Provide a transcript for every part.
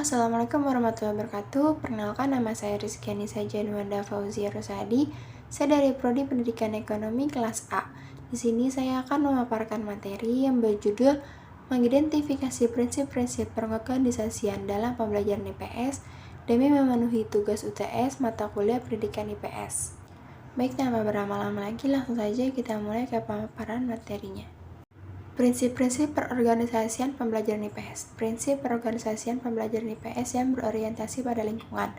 Assalamualaikum warahmatullahi wabarakatuh. Perkenalkan, nama saya Rizky Anissa Januanda Fauzia Rosadi. Saya dari Prodi Pendidikan Ekonomi kelas A. Di sini saya akan memaparkan materi yang berjudul mengidentifikasi prinsip-prinsip pengorganisasian dalam pembelajaran IPS demi memenuhi tugas UTS mata kuliah pendidikan IPS. Baik, tanpa berlama-lama lagi, langsung saja kita mulai ke pemaparan materinya. Prinsip-prinsip perorganisasian pembelajaran IPS. Prinsip perorganisasian pembelajaran IPS yang berorientasi pada lingkungan.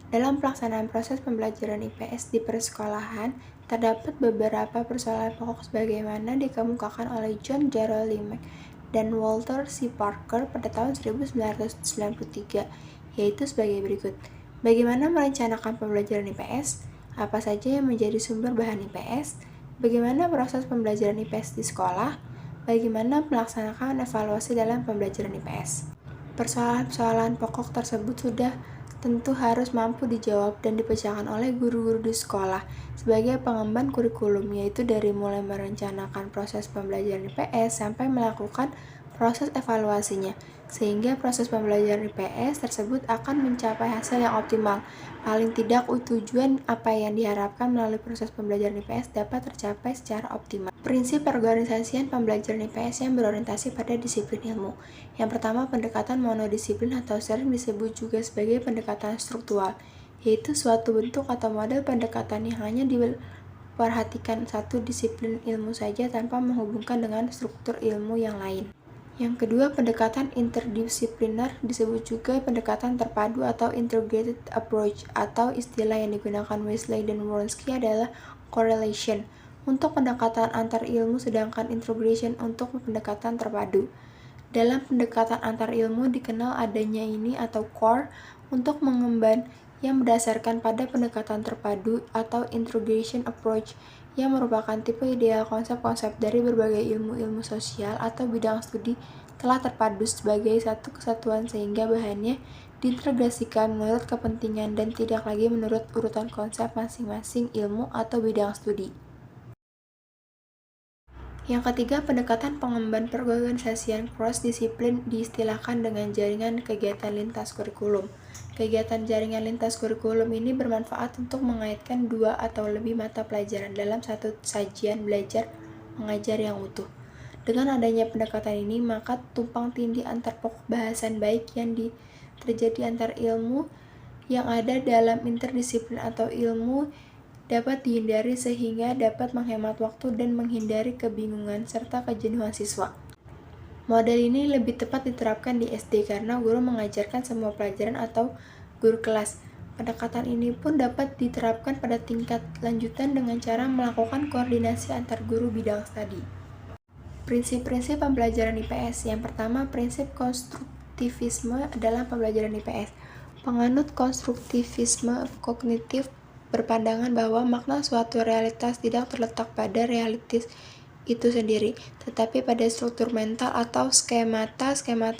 Dalam pelaksanaan proses pembelajaran IPS di persekolahan, terdapat beberapa persoalan pokok sebagaimana dikemukakan oleh John Jerome dan Walter C. Parker pada tahun 1993, yaitu sebagai berikut. Bagaimana merencanakan pembelajaran IPS? Apa saja yang menjadi sumber bahan IPS? Bagaimana proses pembelajaran IPS di sekolah? Bagaimana melaksanakan evaluasi dalam pembelajaran IPS? Persoalan-persoalan pokok tersebut sudah tentu harus mampu dijawab dan dipecahkan oleh guru-guru di sekolah sebagai pengemban kurikulum, yaitu dari mulai merencanakan proses pembelajaran IPS sampai melakukan proses evaluasinya, sehingga proses pembelajaran IPS tersebut akan mencapai hasil yang optimal. Paling tidak, tujuan apa yang diharapkan melalui proses pembelajaran IPS dapat tercapai secara optimal. Prinsip perorganisasian pembelajaran IPS yang berorientasi pada disiplin ilmu. Yang pertama, pendekatan monodisiplin atau sering disebut juga sebagai pendekatan struktural, yaitu suatu bentuk atau model pendekatan yang hanya diperhatikan satu disiplin ilmu saja tanpa menghubungkan dengan struktur ilmu yang lain. Yang kedua, pendekatan interdisipliner disebut juga pendekatan terpadu atau integrated approach, atau istilah yang digunakan Wesley dan Wronski adalah correlation untuk pendekatan antar ilmu, sedangkan integration untuk pendekatan terpadu. Dalam pendekatan antar ilmu dikenal adanya ini atau core untuk mengemban yang berdasarkan pada pendekatan terpadu atau integration approach yang merupakan tipe ideal konsep-konsep dari berbagai ilmu-ilmu sosial atau bidang studi telah terpadu sebagai satu kesatuan sehingga bahannya diintegrasikan menurut kepentingan dan tidak lagi menurut urutan konsep masing-masing ilmu atau bidang studi. Yang ketiga, pendekatan pengemban perorganisasian cross-disiplin diistilahkan dengan jaringan kegiatan lintas kurikulum. Kegiatan jaringan lintas kurikulum ini bermanfaat untuk mengaitkan dua atau lebih mata pelajaran dalam satu sajian belajar mengajar yang utuh. Dengan adanya pendekatan ini, maka tumpang tindih antar pokok bahasan baik yang terjadi antar ilmu yang ada dalam interdisiplin atau ilmu dapat dihindari sehingga dapat menghemat waktu dan menghindari kebingungan serta kejenuhan siswa. Model ini lebih tepat diterapkan di SD karena guru mengajarkan semua pelajaran atau guru kelas. Pendekatan ini pun dapat diterapkan pada tingkat lanjutan dengan cara melakukan koordinasi antar guru bidang studi. Prinsip-prinsip pembelajaran IPS. Yang pertama, prinsip konstruktivisme dalam pembelajaran IPS. Penganut konstruktivisme kognitif berpandangan bahwa makna suatu realitas tidak terletak pada realitas itu sendiri, tetapi pada struktur mental atau skemata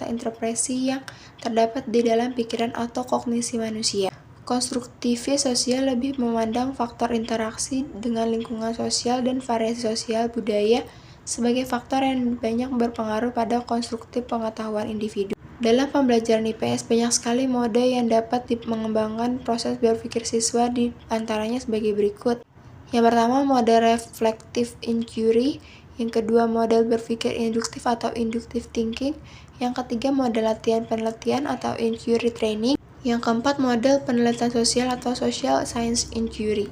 interpretasi yang terdapat di dalam pikiran atau kognisi manusia. Konstruktivis sosial lebih memandang faktor interaksi dengan lingkungan sosial dan variasi sosial budaya sebagai faktor yang banyak berpengaruh pada konstruktif pengetahuan individu. Dalam pembelajaran IPS, banyak sekali mode yang dapat mengembangkan proses berpikir siswa, di antaranya sebagai berikut. Yang pertama, mode reflective inquiry. Yang kedua, model berpikir induktif atau inductive thinking. Yang ketiga, mode latihan penelitian atau inquiry training. Yang keempat, model penelitian sosial atau social science inquiry.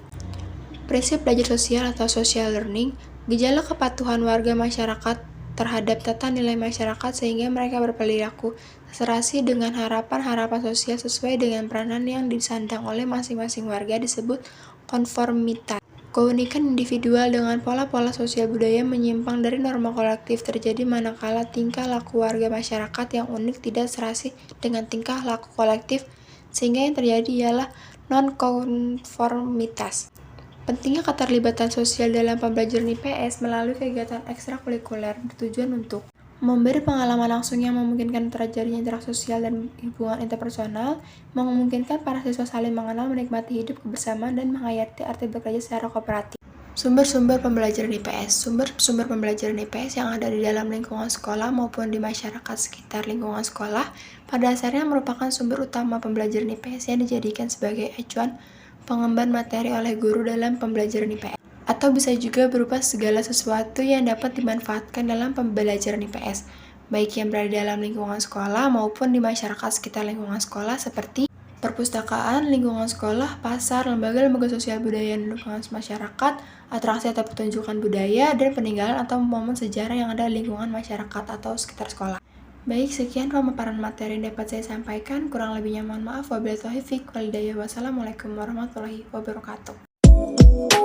Prinsip belajar sosial atau social learning. Gejala kepatuhan warga masyarakat terhadap tata nilai masyarakat sehingga mereka berperilaku serasi dengan harapan-harapan sosial sesuai dengan peranan yang disandang oleh masing-masing warga disebut konformitas. Keunikan individual dengan pola-pola sosial budaya menyimpang dari norma kolektif terjadi manakala tingkah laku warga masyarakat yang unik tidak serasi dengan tingkah laku kolektif, sehingga yang terjadi ialah non-konformitas. Pentingnya keterlibatan sosial dalam pembelajaran IPS melalui kegiatan ekstrakurikuler bertujuan untuk memberi pengalaman langsung yang memungkinkan terjadinya interaksi sosial dan hubungan interpersonal, memungkinkan para siswa saling mengenal, menikmati hidup kebersamaan, dan menghayati arti bekerja secara kooperatif. Sumber-sumber pembelajaran IPS. Sumber-sumber pembelajaran IPS yang ada di dalam lingkungan sekolah maupun di masyarakat sekitar lingkungan sekolah pada dasarnya merupakan sumber utama pembelajaran IPS yang dijadikan sebagai acuan pengemban materi oleh guru dalam pembelajaran IPS. Atau bisa juga berupa segala sesuatu yang dapat dimanfaatkan dalam pembelajaran IPS, baik yang berada dalam lingkungan sekolah maupun di masyarakat sekitar lingkungan sekolah seperti perpustakaan, lingkungan sekolah, pasar, lembaga-lembaga sosial budaya dan lingkungan masyarakat, atraksi atau pertunjukan budaya, dan peninggalan atau momen sejarah yang ada di lingkungan masyarakat atau sekitar sekolah. Baik, sekian pemaparan materi yang dapat saya sampaikan. Kurang lebihnya mohon maaf. Wabillahi taufiq wal hidayah. Wassalamualaikum warahmatullahi wabarakatuh.